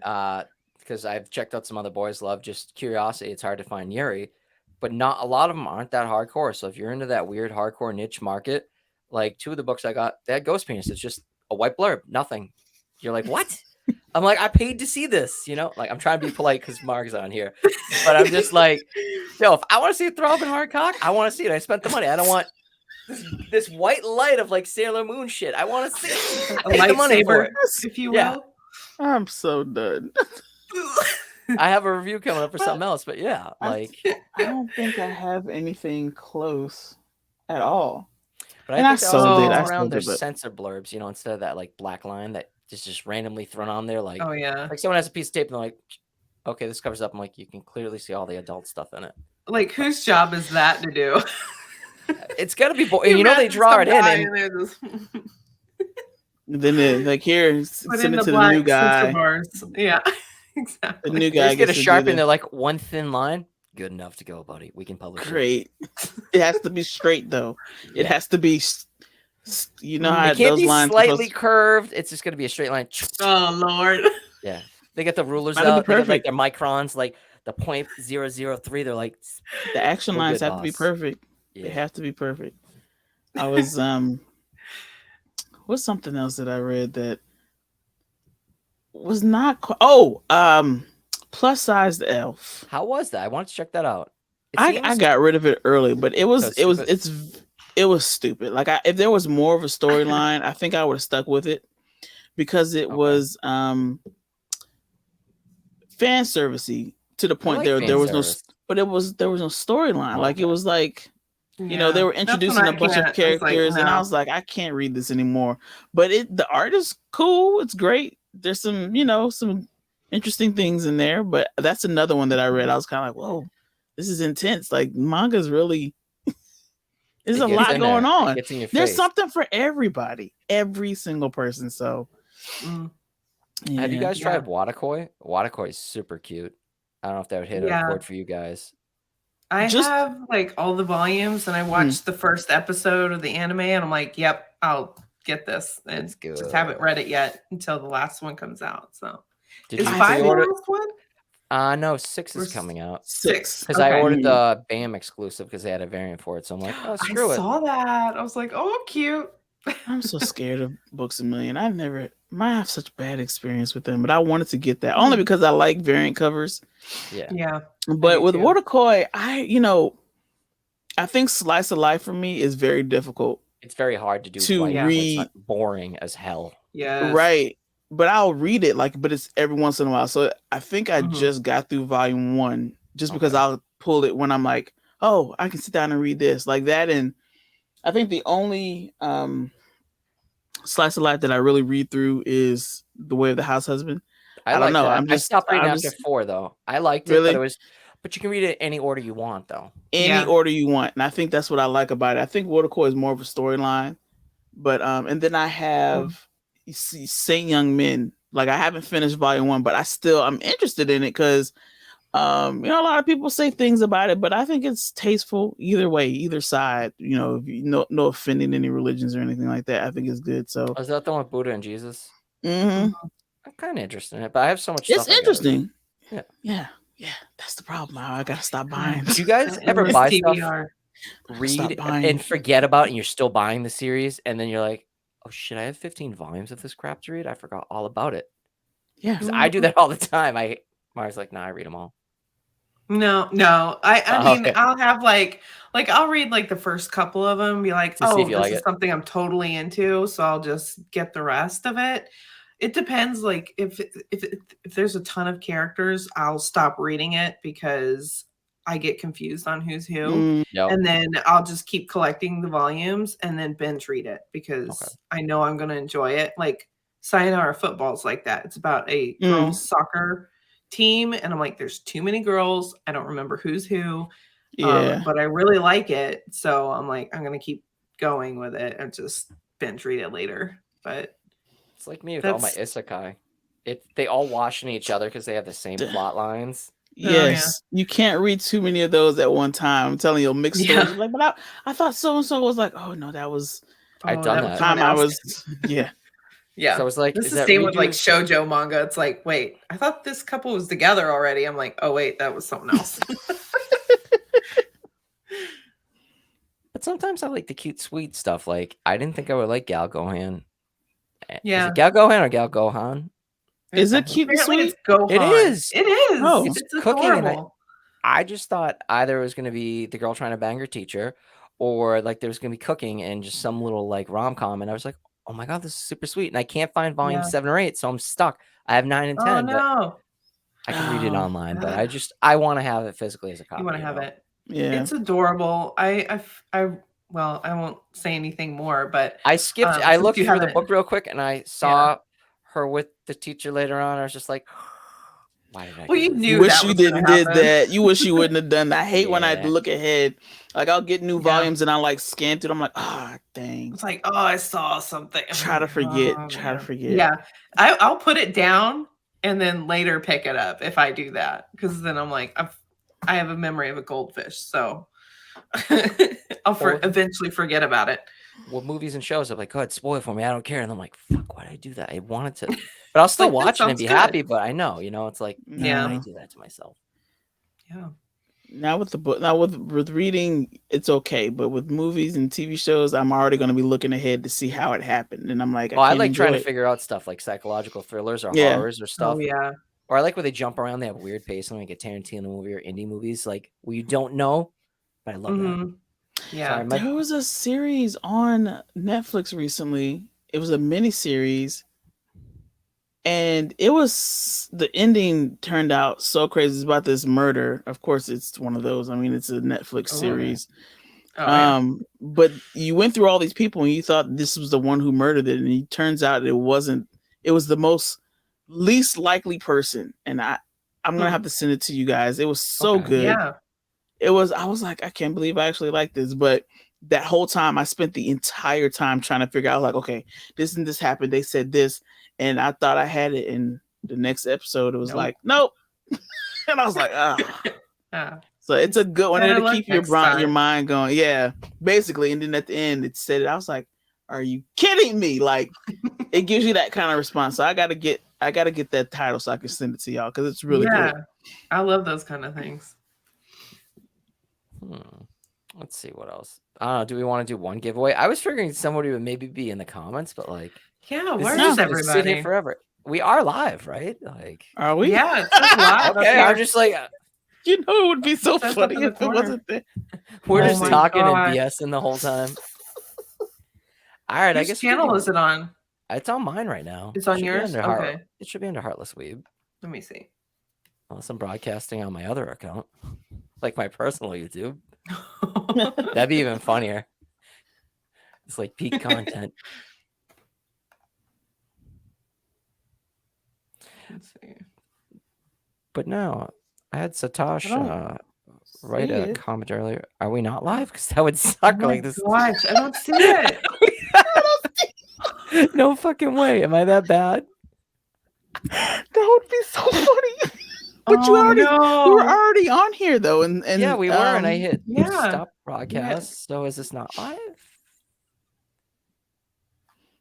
because I've checked out some other boys love, just curiosity, it's hard to find Yuri, but not a lot of them aren't that hardcore. So if you're into that weird hardcore niche market, like 2 of the books I got, they had ghost penis. It's just a white blurb, nothing. You're like, what? I'm like, I paid to see this, like I'm trying to be polite because Mark's on here, but I'm just like, yo, if I want to see a throbbing hard cock, I want to see it. I spent the money. I don't want this white light of like Sailor Moon shit. I want to see it. I paid the money for it, if you will. Yeah. I'm so done. I have a review coming up for something else, but yeah, like I don't think I have anything close at all. But I think around their censor blurbs, instead of that like black line that just randomly thrown on there, like, oh yeah, like someone has a piece of tape and they're like, okay, this covers up. I'm like, you can clearly see all the adult stuff in it. Like, whose job is that to do? It's gotta be they draw it in, and then like here, send it to the new guy. Yeah, exactly. The new guy get a Sharpie and they're like, one thin line, good enough to go, buddy. We can publish it. It has to be straight though. It has to be. How it can't be slightly curved. It's just gonna be a straight line. Oh Lord. Yeah, they get the rulers out. They get like their microns, like the 0.003. They're like, the action lines have to be perfect. Yeah. They have to be perfect. I was what's something else that I read that was not. Plus sized elf. How was that? I want to check that out. It I seems got rid of it early, but it was stupid. it was stupid. Like if there was more of a storyline, I think I would have stuck with it because it was fan servicey to the point there was service. there was no storyline. Like it was like you know, they were introducing a bunch of characters, and I was like, I can't read this anymore. But the art is cool. It's great. There's some, you know, some interesting things in there. But that's another one that I read. I was kind of like, whoa, this is intense. Like manga's really, there's a lot going on. There's something for everybody, every single person. So, have you guys tried Watakoi? Watakoi is super cute. I don't know if that would hit a chord for you guys. I have like all the volumes, and I watched the first episode of the anime, and I'm like, "Yep, I'll get this." And just haven't read it yet until the last one comes out. So, is 5 the last one? No, 6 is coming out. 6 because I ordered the BAM exclusive because they had a variant for it. So I'm like, oh, screw it. I saw that. I was like, oh, cute. I'm so scared of Books a Million. I have such bad experience with them, but I wanted to get that only because I like variant covers. Yeah. But with Watakoi, I think slice of life for me is very difficult. It's very hard to do. To read. It's boring as hell. Yeah. Right. But I'll read it but it's every once in a while. So I think I just got through volume 1 just because I'll pull it when I'm like, oh, I can sit down and read this like that. And I think the only slice of life that I really read through is The Way of the House Husband. I don't know. I stopped reading after 4 though. I liked it, but you can read it any order you want though. Any order you want. And I think that's what I like about it. I think Watercore is more of a storyline. But and then I have Saint Young Men. Like I haven't finished volume 1, but I'm interested in it because a lot of people say things about it, but I think it's tasteful either way, either side. No offending any religions or anything like that. I think it's good. So is that the one with Buddha and Jesus? Mm-hmm. I'm kind of interested in it, but I have so much. It's interesting. Yeah. That's the problem. I gotta stop buying. Do you guys ever buy stuff, read and forget about, and you're still buying the series, and then you're like, oh shit, I have 15 volumes of this crap to read. I forgot all about it. Yeah, I do that all the time. Mara's like, nah, I read them all. No. I mean, I'll have like I'll read like the first couple of them and be like, oh, this is something I'm totally into. So I'll just get the rest of it. It depends. Like if there's a ton of characters, I'll stop reading it because I get confused on who's who. And then I'll just keep collecting the volumes and then binge read it because I know I'm going to enjoy it. Like Sayonara Football's like that. It's about a girls soccer team, and I'm like, there's too many girls. I don't remember who's who. But I really like it, so I'm like, I'm gonna keep going with it and just binge read it later. But it's like me with all my isekai. They all wash in each other because they have the same plot lines. Yes, you can't read too many of those at one time. I'm telling you, mixed stories. Like, but I thought so and so was like, oh no, that was. I've done that. Time I was, Yeah. So I was like, this is the same with like shoujo manga. It's like, wait, I thought this couple was together already. I'm like, oh wait, that was something else. But sometimes I like the cute, sweet stuff. Like I didn't think I would like Gal Gohan. Yeah. Is it Gal Gohan or Gal Gohan? Is it cute and sweet? It is. It is. Oh, it's cooking. adorable. I just thought either it was going to be the girl trying to bang her teacher, or like there was going to be cooking and just some little like rom-com. And I was like, oh my god, this is super sweet. And I can't find volume 7 or 8, so I'm stuck. I have 9 and 10. Oh no. I can read it online, but I want to have it physically as a copy. You want to have it. Yeah. It's adorable. I won't say anything more, but I skipped. I looked through the book real quick and I saw her with the teacher later on. I was just like, why did I? Well, you knew. Wish you didn't did that. You wish you wouldn't have done that. I hate when I look ahead. Like I'll get new volumes and I like scan through. I'm like, oh dang. It's like, oh, I saw something. Try to forget. Try to forget. Yeah, I'll put it down and then later pick it up if I do that, because then I'm like, I have a memory of a goldfish, so I'll eventually forget about it. Well, movies and shows, I'm like, God, spoil it for me. I don't care. And I'm like, fuck, why did I do that? I wanted to, but I'll still watch it and be happy. But I know, it's like, I do that to myself. Yeah. Now with the book, now with reading, it's okay, but with movies and TV shows, I'm already going to be looking ahead to see how it happened, and I'm like, I Well, I can't like trying enjoy to it. figure out stuff like psychological thrillers or Yeah. horrors or stuff. Oh yeah. Or I like where they jump around. They have weird pacing, like a Tarantino movie or indie movies, like where you don't know. But I love that. Mhm. Yeah. Sorry, There was a series on Netflix recently. It was a miniseries, and it was the ending turned out so crazy. It's about this murder. Of course, it's one of those. I mean, it's a Netflix Oh, series. Oh yeah. But you went through all these people, and you thought this was the one who murdered it, and it turns out it wasn't. It was the most least likely person, and I'm gonna have to send it to you guys. It was so Okay. good. Yeah. It was. I was like, I can't believe I actually like this. But that whole time, I spent the entire time trying to figure out, like, okay, this and this happened. They said this, and I thought I had it. In the next episode, it was Nope. like, nope. And I was like, ah. Yeah. So it's a good one Better to luck keep your next time. mind going. Yeah, basically. And then at the end, it said it. I was like, "Are you kidding me?" Like, it gives you that kind of response. So I gotta get that title so I can send it to y'all because it's really Yeah. good. I love those kind of things. Let's see what else. I don't know. Do we want to do one giveaway? I was figuring somebody would maybe be in the comments, but like, Yeah, this where is is just gonna sit here everybody? forever. We are live, right? Like, Are we? Yeah, it says live. okay. up I'm here. just like, You know, it would be so It says up funny in the if it corner. wasn't there. we're Oh just my talking God. and BSing the whole time. All right, I Whose guess we channel can- is it on? It's on mine right now. It's on Should be yours? under Okay. It should be under Heartless Weeb, Let me see. unless I'm broadcasting on my other account, like my personal YouTube. That'd be even funnier. It's like peak content. Let's see. But no, I had Satosh write see a it. comment earlier. Are we not live? Because that would Oh suck. my Like this. gosh, I don't see it. No fucking way. Am I that bad? That would be so funny. But you Oh, already, no. we were already on here though, and Yeah, we were, and I hit yeah. stop broadcast. So is this not live?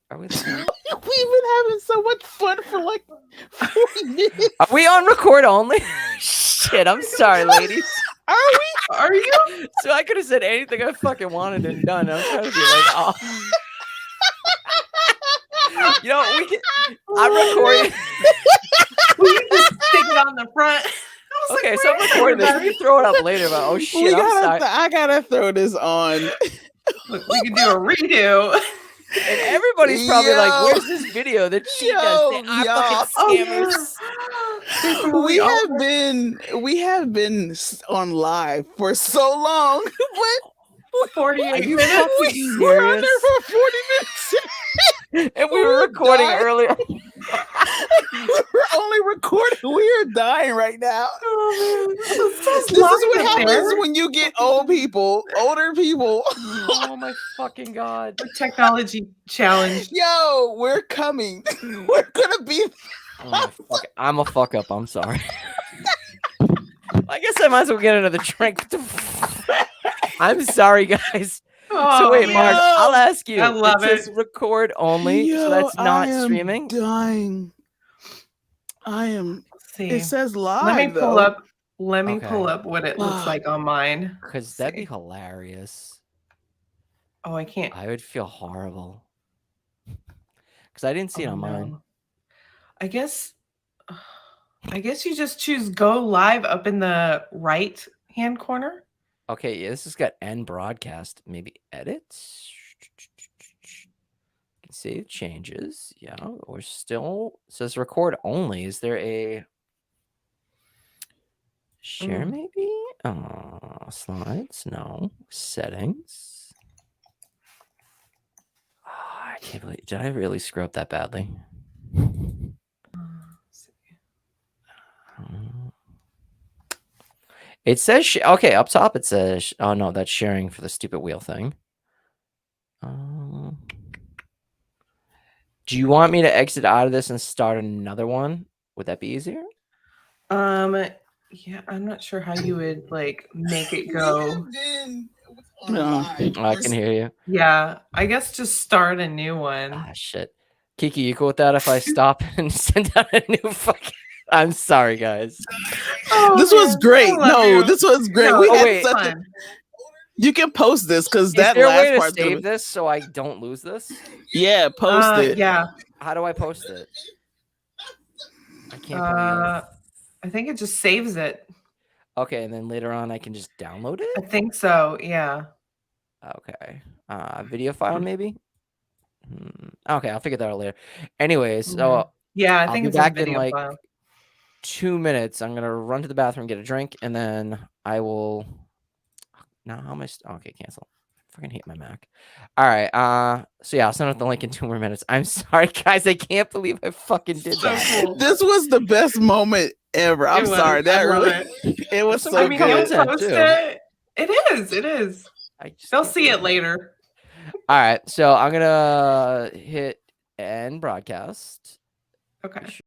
Are we live? We've been having so much fun for like 40 minutes. Are we on record only? Shit, I'm sorry, ladies. Are we? Are you? So I could have said anything I fucking wanted and done. I'm trying to be like, oh. You know, we can. I'm recording. Will you just stick it on the front? Okay, so I'm recording this. We can throw it up later. But oh shit, I'm sorry. I gotta throw this on. Look, we can do a redo. And everybody's probably Yo. like, "Where's this video that she does? They are fucking scammers." We have been on live for so long, but 48 you minutes. fucking we're on serious? there for 40 minutes. And we were recording dying. earlier. We're only recording. We are dying right now. This is live what up happens there. when you get older people. Oh my fucking god! Technology challenge. Yo, we're coming. We're gonna be. Oh my fuck! I'm a fuck up. I'm sorry. I guess I might as well get another drink. I'm sorry, guys. Oh, So wait, Yo. Mark, I'll ask you. I love it. Says record only, so that's not I am streaming. Dying. I am. Let's see. It says live. Let me pull though. up. Let me pull Okay. up what it looks like on mine. Because that'd be hilarious. Oh, I can't. I would feel horrible. Because I didn't see it Oh, on mine. no. I guess you just choose go live up in the right hand corner. Okay, yeah, this has got end broadcast. Maybe edit. You can save changes. Yeah, we're still says record only. Is there a share maybe? Slides? No. Settings. Oh, I can't believe. Did I really screw up that badly? It says okay up top. It says oh no, that's sharing for the stupid wheel thing. Do you want me to exit out of this and start another one? Would that be easier? Yeah, I'm not sure how you would like make it go. No. I can hear you. Yeah, I guess just start a new one. Ah shit. Kiki, you cool with that if I stop and send out a new fucking I'm sorry guys. Oh, This was man, great. I love No, you. this was great. No, We it had wait. was such a, fun. you can post this because Is that there a way last to part. save this so I don't lose this? Yeah, post it. Yeah. How do I post it? I can't believe. I think it just saves it. Okay, and then later on I can just download it. I think so. Yeah. Okay. Video file maybe. Okay, I'll figure that out later. Anyways, so Yeah, I I'll think be it's a back in video like file. 2 minutes. I'm gonna run to the bathroom, get a drink, and then I will. Now how am I? Okay, cancel. I fucking hate my Mac. All right. So yeah, I'll send out the link in 2 more minutes. I'm sorry, guys. I can't believe I fucking did So that. cool. This was the best moment ever. I'm It was. sorry. That I love really, it was Some so I mean, you'll good. content, post too. it. It is. It is. I just They'll can't see it believe later. All right, so I'm gonna hit end broadcast. Okay.